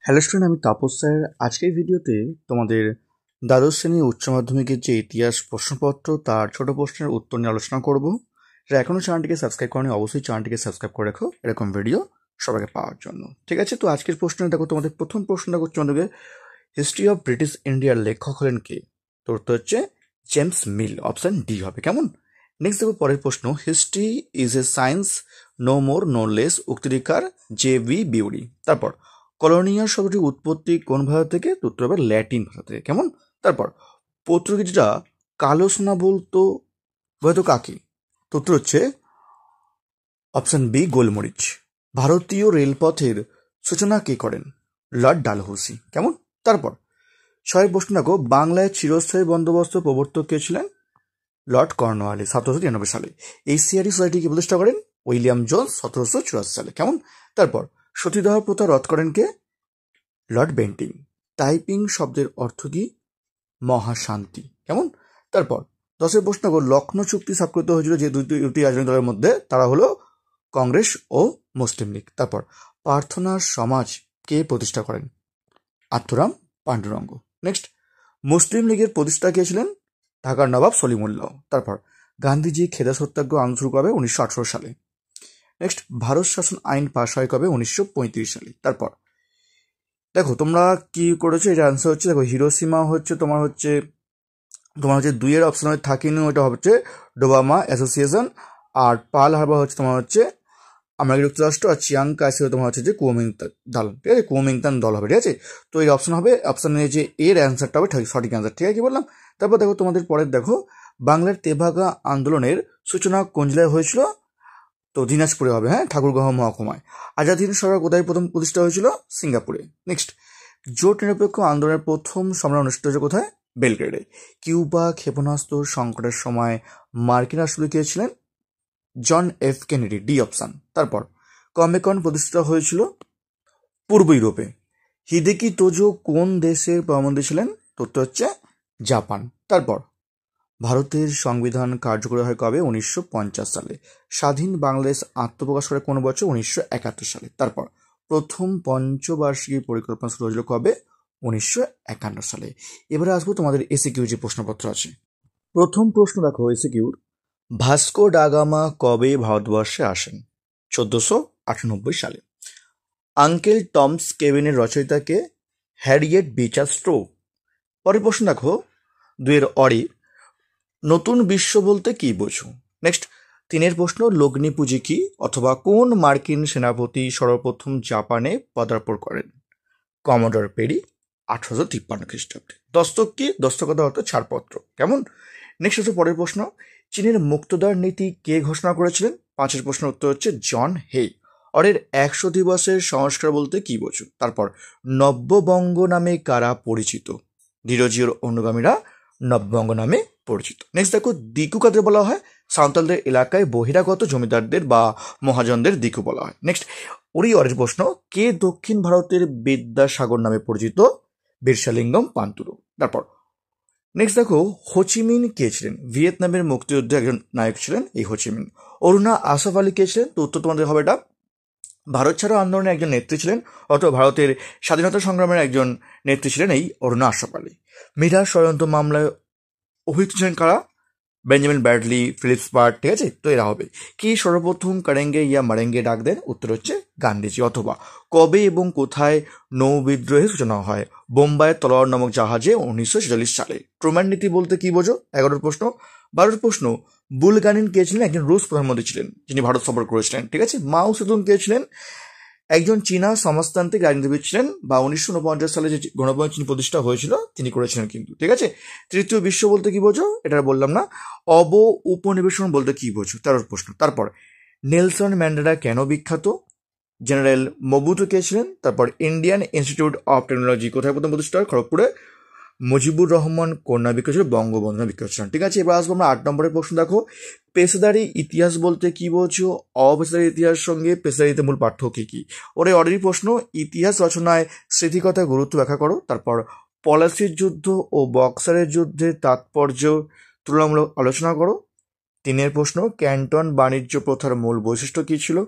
Hello student, আমি Tapas sir. আজকের ভিডিওতে তোমাদের দ্বাদশ শ্রেণী উচ্চ মাধ্যমিকের যে ইতিহাস প্রশ্নপত্র তার ছোট প্রশ্নের উত্তর নিয়ে আলোচনা করব। যারা এখনও চ্যানেলটিকে সাবস্ক্রাইব করেনি অবশ্যই চ্যানেলটিকে সাবস্ক্রাইব করে রাখো এরকম ভিডিও সবাইকে পাওয়ার জন্য। ঠিক আছে, তো আজকের প্রশ্নে দেখো, তোমাদের প্রথম প্রশ্নটা করছে তোমাদেরকে, হিস্ট্রি অফ ব্রিটিশ ইন্ডিয়ার লেখক হলেন কে? তো উত্তর হচ্ছে জেমস মিল, অপশন ডি হবে। কেমন? নেক্সট দেখো পরের প্রশ্ন, history is a science no more no less, উক্তিকার জে ভি বিউরি। তারপর কলোনিয়াল শব্দটির উৎপত্তি কোন ভাষা থেকে? উত্তর হবে ল্যাটিন ভাষা থেকে। কেমন? তারপর পর্তুগিজরা কালো সোনা বলতো হয়তো কাকে? তো উত্তর হচ্ছে অপশন বি গোলমরিচ। ভারতীয় রেলপথের সূচনা কে করেন? লর্ড ডালহৌসি। কেমন? তারপর ছয় প্রশ্ন দেখো, বাংলায় চিরস্থায়ী বন্দোবস্ত প্রবর্তক কে ছিলেন? লর্ড কর্নওয়ালিস 1793 সালে। এশিয়ারি সোসাইটিকে প্রতিষ্ঠা করেন উইলিয়াম জোন্স 1784 সালে। কেমন? তারপর সতীদাহ প্রথা রদ করেন কে? Lord Bentinck. টাইপিং শব্দের অর্থ কি? মহাশান্তি। কেমন? তারপর 10 প্রশ্ন, লখনৌ চুক্তি স্বাক্ষরিত হয়েছিল যে দুটি রাজনৈতিক দলের মধ্যে, তারা হলো কংগ্রেস ও মুসলিম লীগ। তারপর প্রার্থনা সমাজ কে প্রতিষ্ঠা করেন? আত্মরাম পাণ্ডুরঙ্গ। নেক্সট, মুসলিম লীগের প্রতিষ্ঠা কে ছিলেন? ঢাকার নবাব সলিমুল্লাহ। তারপর গান্ধীজি খেদা সত্যাগ্রহ আন্দোলন শুরু কবে? 1918 সালে। নেক্সট, ভারত শাসন আইন পাশ হয় কবে? 1935 সালে। তারপর দেখো তোমরা কি করেছো, এটা আনসার হচ্ছে, দেখো হিরোসীমা হচ্ছে তোমার হচ্ছে দুইয়ের অপশন থাকেনি, ওটা হচ্ছে ডোবামা অ্যাসোসিয়েশন। আর পার্ল হারবার হচ্ছে তোমার হচ্ছে আমেরিকা যুক্তরাষ্ট্র। আর চিয়াং কাইসে তোমার হচ্ছে যে কুওমিংতান দল। ঠিক আছে, কুওমিংতান দল হবে। ঠিক আছে, তো এই অপশন হবে, অপশন যে এর অ্যান্সারটা হবে সঠিক অ্যান্সার। ঠিক আছে, কি বললাম? তারপর দেখো তোমাদের পরের দেখো, বাংলার তেভাগা আন্দোলনের সূচনা কোন জেলায় হয়েছিল? তো দিনাজপুরে হবে। হ্যাঁ, ঠাকুরগাঁও মহকুমায়। আজাদ হিন্দ সরকার কোথায় প্রথম প্রতিষ্ঠা হয়েছিল? সিঙ্গাপুরে। নেক্সট, জোট নিরপেক্ষ আন্দোলনের প্রথম সম্মেলন অনুষ্ঠিত হয়েছে কোথায়? বেলগ্রেডে। কিউবা ক্ষেপণাস্ত্র সংকটের সময় মার্কিন রাষ্ট্রপতি কে ছিলেন? John F Kennedy, D option. তারপর কমেকন প্রতিষ্ঠিত হয়েছিল পূর্ব ইউরোপে। হিদেকি তোজো কোন দেশের প্রধানমন্ত্রী ছিলেন? তথ্য হচ্ছে জাপান। তারপর ভারতের সংবিধান কার্যকরী হয় কবে? 1950 সালে। স্বাধীন বাংলাদেশ আত্মপ্রকাশ করে কোন বছর? 1971 সালে। তারপর প্রথম পঞ্চবার্ষিকী পরিকল্পনা শুরু হয়েছিল কবে? 1951 সালে। এবারে আসবো তোমাদের এসিকিউ যে প্রশ্নপত্র আছে। প্রথম প্রশ্ন দেখো এসিকিউর, ভাস্কো ডা গামা কবে ভারতবর্ষে আসেন? 1498 সালে। আঙ্কেল টমস কেবিনের রচয়িতাকে? হ্যারিয়েট বিচার স্ট্রো। পরের প্রশ্ন দেখো, দুয়ের অরি, নতুন বিশ্ব বলতে কি বোঝো? নেক্সট, তিনের প্রশ্ন, লগ্নি পুঁজি কি অথবা কোন মার্কিন সেনাপতি সর্বপ্রথম জাপানে পদার্পণ করেন? কমোডর পেরি 1853 খ্রিস্টাব্দে। দস্তক কি? দস্তকতা অর্থ ছাড়পত্র। কেমন? নেক্সট হচ্ছে পরের প্রশ্ন, চীনের মুক্তদার নীতি কে ঘোষণা করেছিলেন? পাঁচের প্রশ্ন উত্তর হচ্ছে জন হেই। অরের 100 দিবসের সংস্কার বলতে কি বোঝো? তারপর নব্যবঙ্গ নামে কারা পরিচিত? ধীরজির অনুগামীরা নব্যবঙ্গ নামে পরিচিত। নেক্সট দেখো, দিকু কাদের বলা হয়? সাঁওতালদের এলাকায় বহিরাগত জমিদারদের বা মহাজনদের দিকু বলা হয়। নেক্সট, অরের প্রশ্ন, কে দক্ষিণ ভারতের বিদ্যাসাগর নামে পরিচিত? বীরসালিঙ্গম পান্তুরু। তারপর নেক্সট দেখো, হোচিমিন কে ছিলেন? ভিয়েতনামের মুক্তিযুদ্ধে একজন নায়ক ছিলেন এই হোচিমিন। অরুণা আসাফ আলী কে ছিলেন? তো উত্তর তোমাদের হবে এটা ভারত ছাড়ো আন্দোলনের একজন নেত্রী ছিলেন, অথবা ভারতের স্বাধীনতা সংগ্রামের একজন নেত্রী ছিলেন এই অরুণা আসাফ আলী। মীরা ষড়যন্ত্র মামলায় অভিযুক্ত ছিলেন কারা? Benjamin Bradley, Philip Spratt. ঠিক আছে, তো এরা হবে। কি সর্বপ্রথম কারেঙ্গে ইয়া মারেঙ্গে ডাক দেন? উত্তর হচ্ছে গান্ধীজি। অথবা কবে এবং কোথায় নৌ বিদ্রোহের সূচনা হয়? বোম্বাইয়ের তলোয়ার নামক জাহাজে 1946 সালে। ট্রুম্যান নীতি বলতে কি বোঝো? 11 প্রশ্ন। 12 প্রশ্ন, বুলগানিন কে ছিলেন? একজন রুশ প্রধানমন্ত্রী ছিলেন যিনি ভারত সফর করেছিলেন। ঠিক আছে, মাও সেতুং কে ছিলেন? একজন চীনা সমাজতান্ত্রিক রাজনীতিবিদ ছিলেন, বা 1949 সালে যে গণপ্রজাতন্ত্রী চীন প্রতিষ্ঠা হয়েছিল তিনি করেছিলেন কিন্তু। ঠিক আছে, তৃতীয় বিশ্ব বলতে কি বোঝো? এটা বললাম না। উপনিবেশন বলতে কি বোঝো? 13 প্রশ্ন। তারপর নেলসন ম্যান্ডেলা কেন বিখ্যাত? জেনারেল মবুতু কে ছিলেন? তারপর ইন্ডিয়ান ইনস্টিটিউট অফ টেকনোলজি কোথায় প্রথম প্রতিষ্ঠা? খড়গপুরে। মুজিবুর রহমান কন্যা বিখ্যাত ছিল, বঙ্গবন্ধু বিখ্যাত ছিলেন। ঠিক আছে, এবার আসবো আমরা 8 নম্বরের প্রশ্ন। দেখো, পেশাদারি ইতিহাস বলতে কি বোঝো? অপেশাদারি ইতিহাসের সঙ্গে পেশাদারিতে মূল পার্থক্য কি? অর্ডারি প্রশ্ন, ইতিহাস রচনায় স্মৃতিকথার গুরুত্ব ব্যাখ্যা করো। তারপর পলাশির যুদ্ধ ও বক্সারের যুদ্ধের তাৎপর্য তুলনামূলক আলোচনা করো। 3 প্রশ্ন, ক্যান্টন বাণিজ্য প্রথার মূল বৈশিষ্ট্য কি ছিল?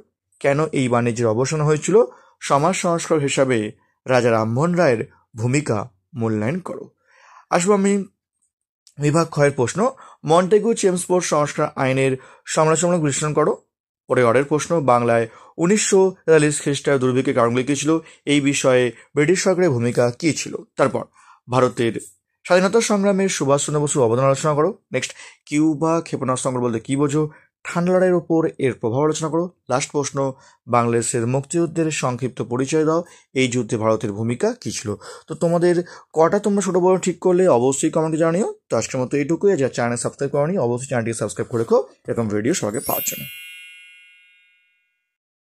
কেন এই বাণিজ্যের অবসান হয়েছিল? সমাজ সংস্কার হিসাবে রাজা রামমোহন রায়ের ভূমিকা মূল্যায়ন করো। আসবো আমি বিভাগ ক্ষয়ের প্রশ্ন, মন্টেগু চেমসফোর্ড সংস্কার আইনের সমালোচনামূলক বিশ্লেষণ করো। পরের প্রশ্ন, বাংলায় 1943 খ্রিস্টাব্দে দুর্ভিক্ষের কারণগুলি কী ছিল, এই বিষয়ে ব্রিটিশ সরকারের ভূমিকা কী ছিল। তারপর ভারতের স্বাধীনতা সংগ্রামে সুভাষচন্দ্র বসুর অবদান আলোচনা করো। নেক্সট, কিউবা ক্ষেপণাস্ত্র সংকট বলতে কী বোঝো, ঠান্ডা লড়াইয়ের ওপর এর প্রভাব আলোচনা করো। লাস্ট প্রশ্ন, বাংলাদেশের মুক্তিযুদ্ধের সংক্ষিপ্ত পরিচয় দাও, এই যুদ্ধে ভারতের ভূমিকা কী ছিল। তো তোমাদের কটা তোমরা ছোটো বড় ঠিক করলে অবশ্যই কমেন্টে জানিও। তো আজকের মতো এইটুকুই। যা চ্যানেল সাবস্ক্রাইব করনি অবশ্যই চ্যানেলটিকে সাবস্ক্রাইব করে রেখো এরকম ভিডিও সবাইকে পাওয়ার জন্য।